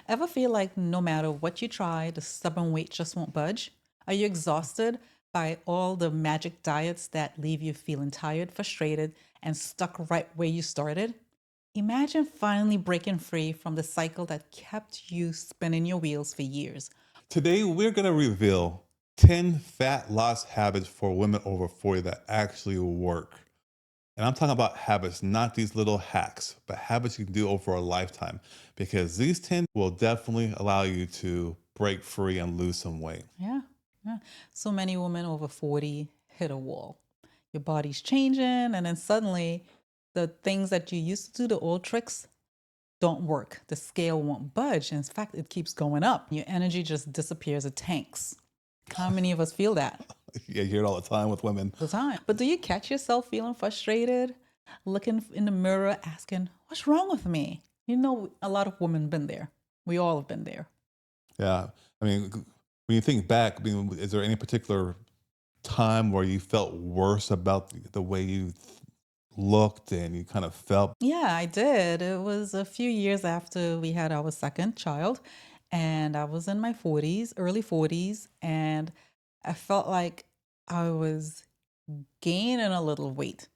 Ever feel like no matter what you try, the stubborn weight just won't budge? Are you exhausted by all the magic diets that leave you feeling tired, frustrated, and stuck right where you started? Imagine finally breaking free from the cycle that kept you spinning your wheels for years. Today, we're going to reveal 10 fat loss habits for women over 40 that actually work. And I'm talking about habits, not these little hacks, but habits you can do over a lifetime, because these 10 will definitely allow you to break free and lose some weight. Yeah, yeah. So many women over 40 hit a wall. Your body's changing, and then suddenly the things that you used to do, the old tricks, don't work. The scale won't budge. In fact, it keeps going up. Your energy just disappears, it tanks. How many of us feel that Yeah, you hear it all the time with women. all the time? But do you catch yourself feeling frustrated, looking in the mirror, asking, what's wrong with me? You know, a lot of women been there. We all have been there. Yeah. I mean, when you think back, I mean, is there any particular time where you felt worse about the way you looked and you kind of felt? Yeah, I did. It was a few years after we had our second child, and I was in my 40s, early 40s, and I felt like I was gaining a little weight.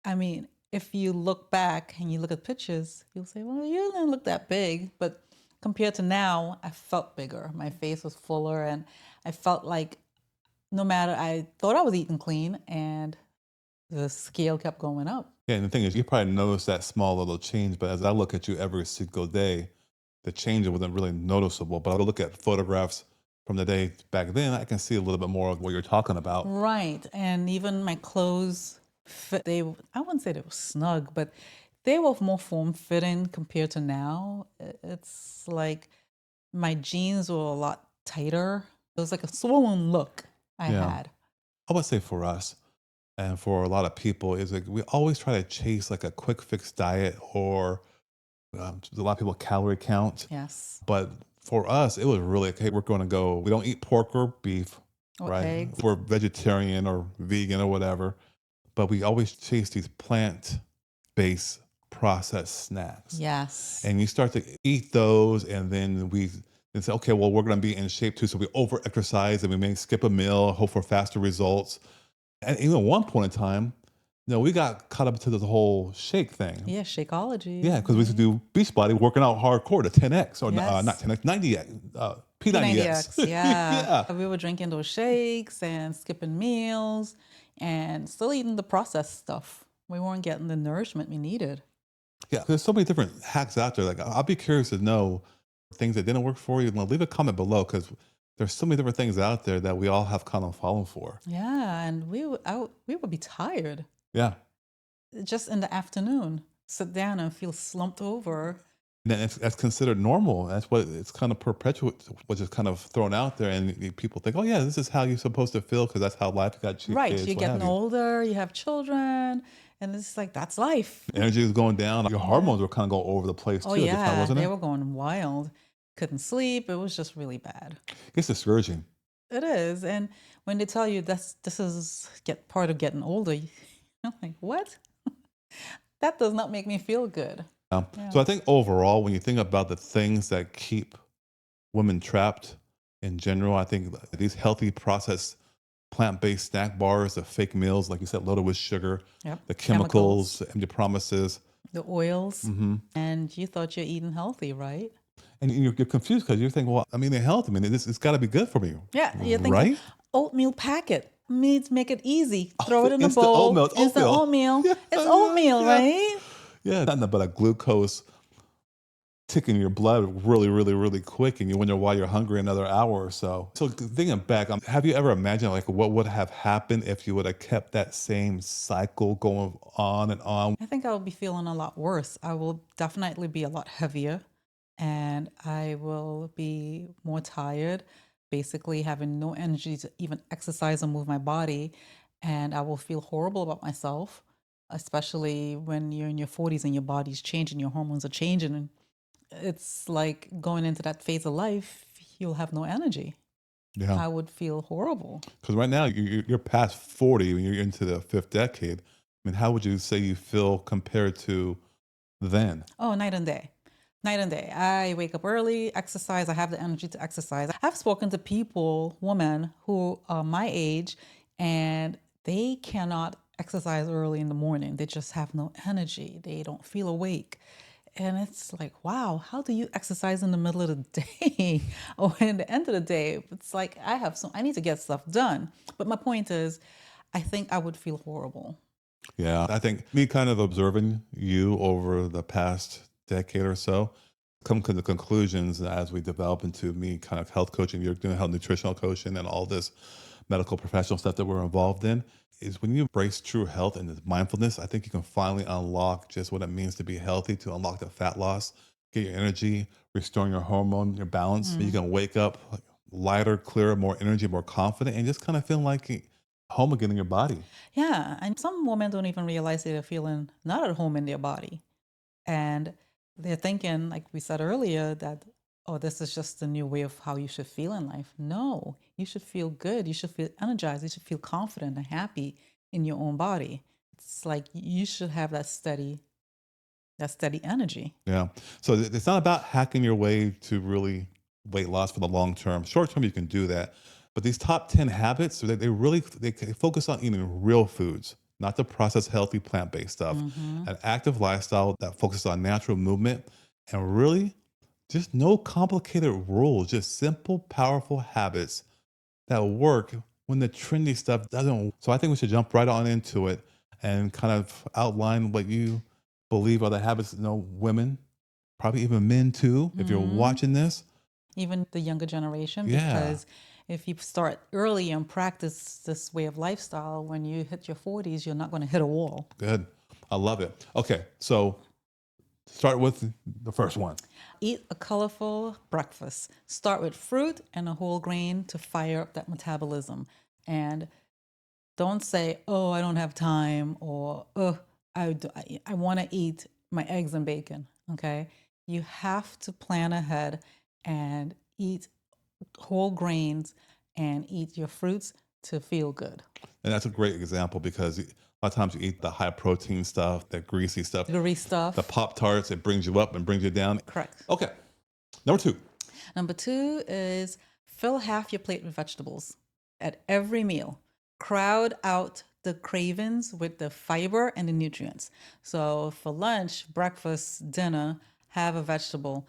I mean, if you look back and you look at pictures, you'll say, well, you didn't look that big. But compared to now, I felt bigger. My face was fuller, and I felt like no matter, I thought I was eating clean, and the scale kept going up. Yeah, and the thing is, you probably noticed that small little change, but as I look at you every single day, the change wasn't really noticeable. But I look at photographs from the day back then, I can see a little bit more of what you're talking about. Right. And even my clothes fit, I wouldn't say they were snug, but they were more form fitting compared to now. It's like my jeans were a lot tighter. It was like a swollen look I Yeah. had. I would say for us and for a lot of people is like we always try to chase like a quick fix diet or a lot of people calorie count. Yes. But for us, it was really, okay, we're going to go, we don't eat pork or beef, Or right? eggs. We're vegetarian or vegan or whatever. But we always chase these plant-based processed snacks. Yes. And you start to eat those, and then we and say, okay, well, we're going to be in shape too. So we over exercise and we may skip a meal, hope for faster results. And even at one point in time, we got caught up to the whole shake thing. Yeah, Shakeology, Yeah, because we used to right? do Beachbody working out hardcore to 10x or not Yes. 10x, 90x, P90X. P90X, yeah. Yeah. We were drinking those shakes and skipping meals and still eating the processed stuff. We weren't getting the nourishment we needed. Yeah. There's so many different hacks out there. Like, I'll be curious to know things that didn't work for you. Well, leave a comment below because there's so many different things out there that we all have kind of fallen for. Yeah, and we would be tired Yeah. just in the afternoon. Sit down and feel slumped over. And then that's considered normal. That's what it's kind of perpetuate, which is kind of thrown out there. And people think, oh, yeah, this is how you're supposed to feel because that's how life got you Right, kids, you're what getting have you. older, you have children, and it's like that's life. Energy is going down. Your Yeah. hormones were kind of going all over the place Oh too at the time, yeah, wasn't they it? were going wild. Couldn't sleep. It was just really bad. It's discouraging. It is, and when they tell you this is get part of getting older, I'm like, what? That does not make me feel good. Yeah. So I think overall, when you think about the things that keep women trapped in general, I think these healthy processed plant-based snack bars, the fake meals, like you said, loaded with sugar, Yep. the Chemicals, chemicals, the empty promises. the oils, Hmm. and you thought you're eating healthy, right? And you're confused because you're thinking, well, I mean, they're healthy. I mean, it's got to be good for me, Yeah, you're thinking right? oatmeal packet. Means make it easy. Oh, Throw it the in a instant bowl. oatmeal. It's Instant oatmeal. oatmeal. Yeah, It's yeah, oatmeal, yeah. right? Yeah, nothing but a glucose tick in your blood really, really, really quick, and you wonder why you're hungry another hour or so. So thinking back, have you ever imagined like what would have happened if you would have kept that same cycle going on and on? I think I will be feeling a lot worse. I will definitely be a lot heavier and I will be more tired, basically having no energy to even exercise or move my body. And I will feel horrible about myself, especially when you're in your 40s and your body's changing, your hormones are changing. And it's like going into that phase of life, you'll have no energy. Yeah, I would feel horrible. because right now you're past 40 and you're into the fifth decade. I mean, how would you say you feel compared to then? Oh, night and day. Night and day. I wake up early, exercise. I have the energy to exercise. I've spoken to people, women who are my age, and they cannot exercise early in the morning. They just have no energy. They don't feel awake. And it's like, wow, how do you exercise in the middle of the day or in the end of the day? It's like I need to get stuff done. But my point is, I think I would feel horrible. Yeah, I think me kind of observing you over the past decade or so, come to the conclusions as we develop into me kind of health coaching, you're doing health nutritional coaching and all this medical professional stuff that we're involved in, is when you embrace true health and this mindfulness, I think you can finally unlock just what it means to be healthy, to unlock the fat loss, get your energy, restoring your hormone, your balance. You can wake up like, lighter, clearer, more energy, more confident, and just kind of feel like home again in your body. Yeah, and some women don't even realize they're feeling not at home in their body. And they're thinking, like we said earlier, that, oh, this is just a new way of how you should feel in life. No, you should feel good. You should feel energized. You should feel confident and happy in your own body. It's like you should have that steady energy. Yeah. So it's not about hacking your way to really weight loss for the long term. Short term, you can do that. But these top 10 habits, they really they focus on eating real foods, not the processed, healthy, plant based stuff. Hmm. An active lifestyle that focuses on natural movement and really just no complicated rules, just simple, powerful habits that work when the trendy stuff doesn't. So I think we should jump right on into it and kind of outline what you believe are the habits, women, probably even men too, if you're Hmm. watching this. Even the younger generation, Yeah, because if you start early and practice this way of lifestyle, when you hit your 40s, you're not going to hit a wall. good. I love it. Okay, so start with the first one. Eat a colorful breakfast. Start with fruit and a whole grain to fire up that metabolism. And don't say, oh, I don't have time, or, oh, I want to eat my eggs and bacon. Okay. You have to plan ahead and eat whole grains and eat your fruits to feel good. And that's a great example because a lot of times you eat the high protein stuff, that greasy stuff, Sugary the stuff. Pop Tarts, it brings you up and brings you down. Correct. Okay, number two. Number two is fill half your plate with vegetables at every meal. Crowd out the cravings with the fiber and the nutrients. So for lunch, breakfast, dinner, have a vegetable.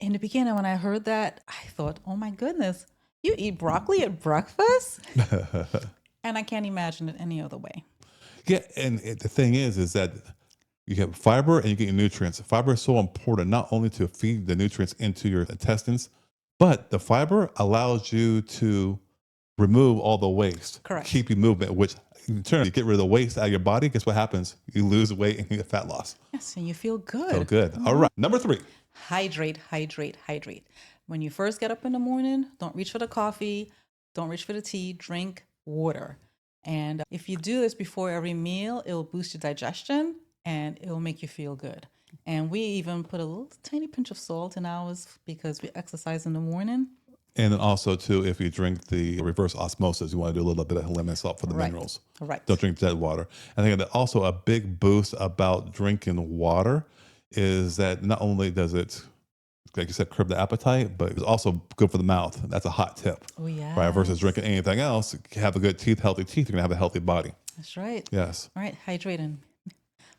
In the beginning, when I heard that, I thought, oh my goodness, you eat broccoli at breakfast? And I can't imagine it any other way. Yeah, and the thing is that you get fiber and you get your nutrients. Fiber is so important, not only to feed the nutrients into your intestines, but the fiber allows you to remove all the waste, Correct. keep you movement, which in turn, you get rid of the waste out of your body. Guess what happens? You lose weight and you get fat loss. Yes, and you feel So good. good. All right. Number three. Hydrate, hydrate, hydrate. When you first get up in the morning, don't reach for the coffee, don't reach for the tea, drink water. And if you do this before every meal, it'll boost your digestion and it'll make you feel good. And we even put a little tiny pinch of salt in ours because we exercise in the morning. And then also, too, if you drink the reverse osmosis, you want to do a little bit of lemon salt for the Right, minerals. Don't right. drink dead water. I think that also a big boost about drinking water is that not only does it, like you said, curb the appetite, but it's also good for the mouth. That's a hot tip, Oh, right? Versus yes. drinking anything else, have a good teeth, healthy teeth, you're going to have a healthy body. That's right. Yes. All right, hydrating.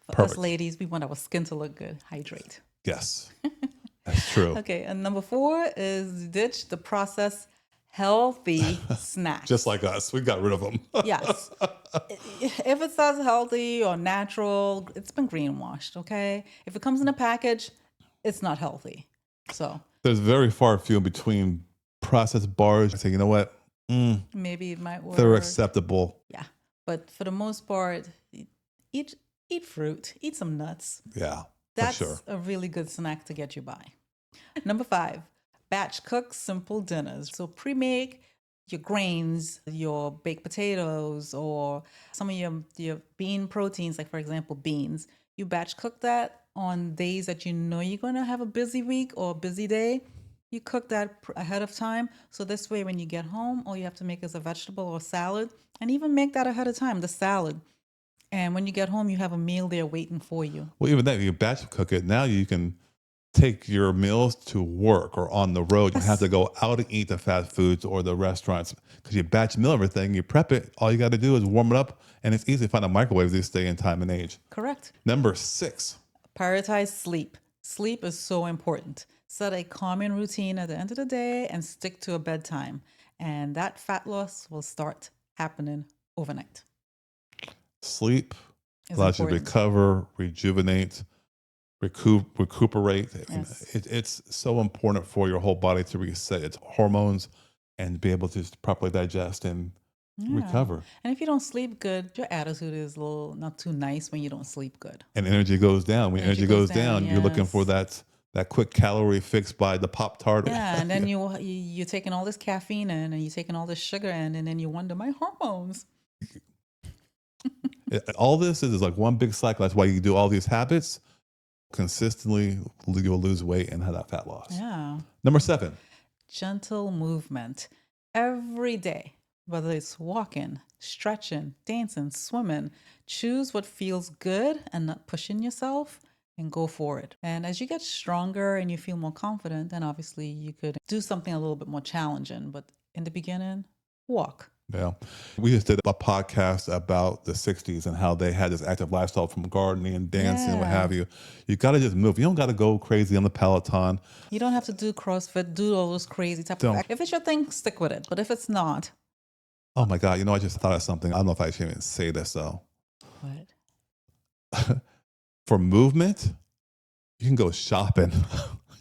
For us Perfect. ladies, we want our skin to look good. Hydrate. Yes. That's true. Okay, and number four is ditch the processed healthy Just snacks. like us, we got rid of them. Yes. If it says healthy or natural, it's been greenwashed, okay? If it comes in a package, it's not healthy. So There's very far few in between processed bars. I say, you know what? maybe it might They're work. acceptable. Yeah. But for the most part, eat eat fruit, eat some nuts. Yeah, for sure. That's a really good snack to get you by. Number five, batch cook simple dinners. So pre-make your grains, your baked potatoes, or some of your bean proteins, like for example, beans. You batch cook that on days that you know you're going to have a busy week or a busy day. You cook that ahead of time. So this way, when you get home, all you have to make is a vegetable or salad, and even make that ahead of time, the salad. And when you get home, you have a meal there waiting for you. Well, even that, you batch cook it. Now you can take your meals to work or on the road. You have Yes, to go out and eat the fast foods or the restaurants because you batch meal everything, you prep it. All you got to do is warm it up, and it's easy to find a microwave these day and time and age. correct. Number 6. Prioritize sleep. Sleep is so important. Set a calming routine at the end of the day and stick to a bedtime. And that fat loss will start happening overnight. Sleep Is allows you to important. recover, rejuvenate, recuperate. I mean, Yes. it's so important for your whole body to reset its hormones and be able to properly digest and Yeah. recover. And if you don't sleep good, your attitude is a little not too nice when you don't sleep good. And energy goes down. When Energy energy goes goes down, down, you're looking for yes. that quick calorie fix by the Pop Tart. Yeah, and then you're taking all this caffeine in and you're taking all this sugar in, and then you wonder, my hormones. All this is like one big cycle. That's why you do all these habits consistently. You'll lose weight and have that fat loss. Yeah. Number 7. Gentle movement every day, whether it's walking, stretching, dancing, swimming. Choose what feels good and not pushing yourself, and go for it. And as you get stronger and you feel more confident, then obviously you could do something a little bit more challenging. But in the beginning, walk. Yeah. We just did a podcast about the 60s and how they had this active lifestyle from gardening and dancing and what Yeah. have you. You got to just move. You don't got to go crazy on the Peloton. You don't have to do CrossFit, do all those crazy type of Don't. act. If it's your thing, stick with it. But if it's not, Oh my God. You know, I just thought of something. I don't know if I should even say this though. what? For movement, you can go shopping.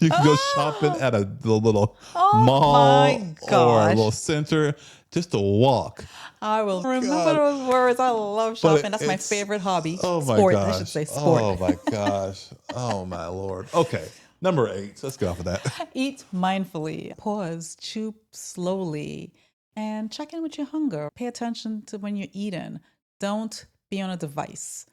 You can go shopping Ah! at the little Oh my mall or a gosh. little center just to walk. I will remember God. those words. I love But shopping. That's my it's, favorite hobby. oh my Sport, I should gosh. say sport. Oh my gosh. Oh my Lord. Okay. Number 8. Let's go off of that. Eat mindfully. Pause, chew slowly, and check in with your hunger. Pay attention to when you're eating. Don't be on a device.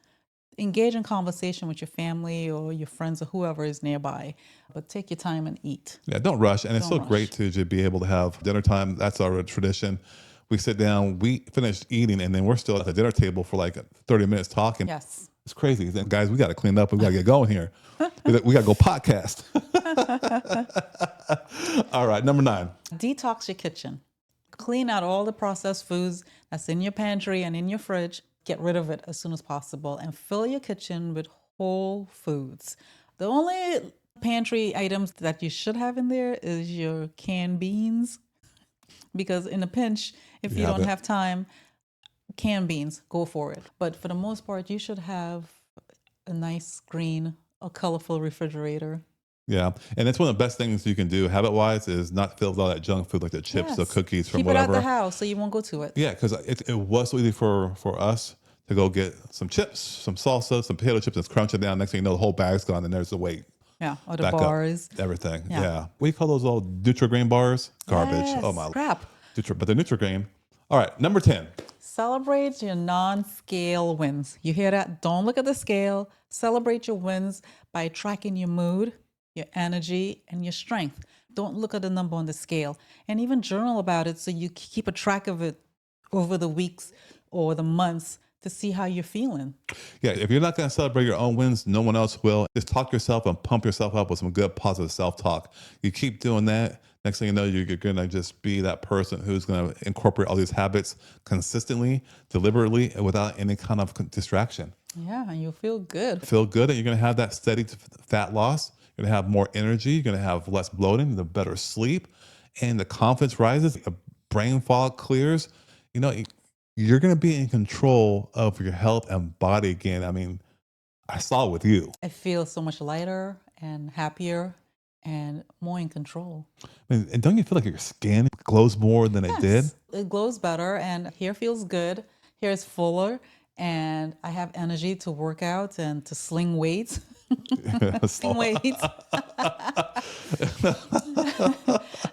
Engage in conversation with your family or your friends or whoever is nearby, but take your time and eat. Yeah, don't rush. And it's Don't so great rush. to just be able to have dinner time. That's our tradition. We sit down, we finish eating, and then we're still at the dinner table for like 30 minutes talking. Yes. It's crazy. Then, guys, we got to clean up. We got to get going here. We got to go podcast. All right, number 9. Detox your kitchen. Clean out all the processed foods that's in your pantry and in your fridge. Get rid of it as soon as possible and fill your kitchen with whole foods. The only pantry items that you should have in there is your canned beans, because in a pinch, if you have don't it. have time, canned beans, go for it. But for the most part, you should have a nice green, a colorful refrigerator. Yeah, and that's one of the best things you can do habit-wise is not fill with all that junk food like the chips, the Yes. cookies from Keep it out the whatever. house so you won't go to it. Yeah, because it was so easy for us to go get some chips, some salsa, some potato chips, and crunch it down. Next thing you know, the whole bag's gone, and there's the weight Yeah. Or the back bars. up, everything. Yeah. Yeah. What do you call those old Nutri-Grain bars? Garbage. Yes. Oh my. Crap. But the Nutri-Grain. All right, number 10. Celebrate your non-scale wins. You hear that? Don't look at the scale. Celebrate your wins by tracking your mood, your energy, and your strength. Don't look at the number on the scale, and even journal about it so you keep a track of it over the weeks or the months to see how you're feeling. Yeah, if you're not going to celebrate your own wins, no one else will. Just talk yourself and pump yourself up with some good positive self-talk. You keep doing that. Next thing you know, you're going to just be that person who's going to incorporate all these habits consistently, deliberately, and without any kind of distraction. Yeah, and you'll feel good. Feel good, and you're going to have that steady fat loss. You're going to have more energy. You're going to have less bloating, the better sleep, and the confidence rises. The brain fog clears. You know, you're going to be in control of your health and body again. I mean, I saw it with you. I feel so much lighter and happier and more in control. I mean, and don't you feel like your skin glows more than it did? Yes, it glows better, and hair feels good. Hair is fuller, and I have energy to work out and to sling weights. Sling weights.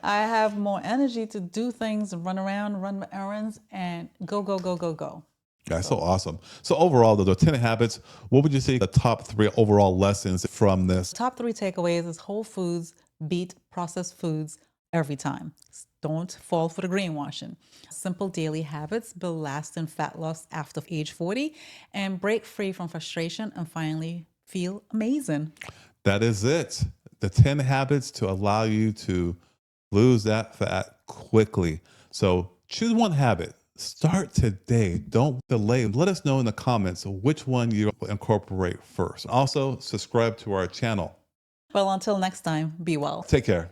I have more energy to do things, run around, run errands, and go, go, go, go, go. That's so awesome. So overall, those are 10 habits. What would you say the top 3 overall lessons from this? Top 3 takeaways is whole foods beat processed foods every time. Don't fall for the greenwashing. Simple daily habits build lasting fat loss after age 40, and break free from frustration and finally feel amazing. That is it. the 10 habits to allow you to lose that fat quickly. So choose one habit. Start today. Don't delay. Let us know in the comments which one you incorporate first. Also, subscribe to our channel. Well, until next time, be well. Take care.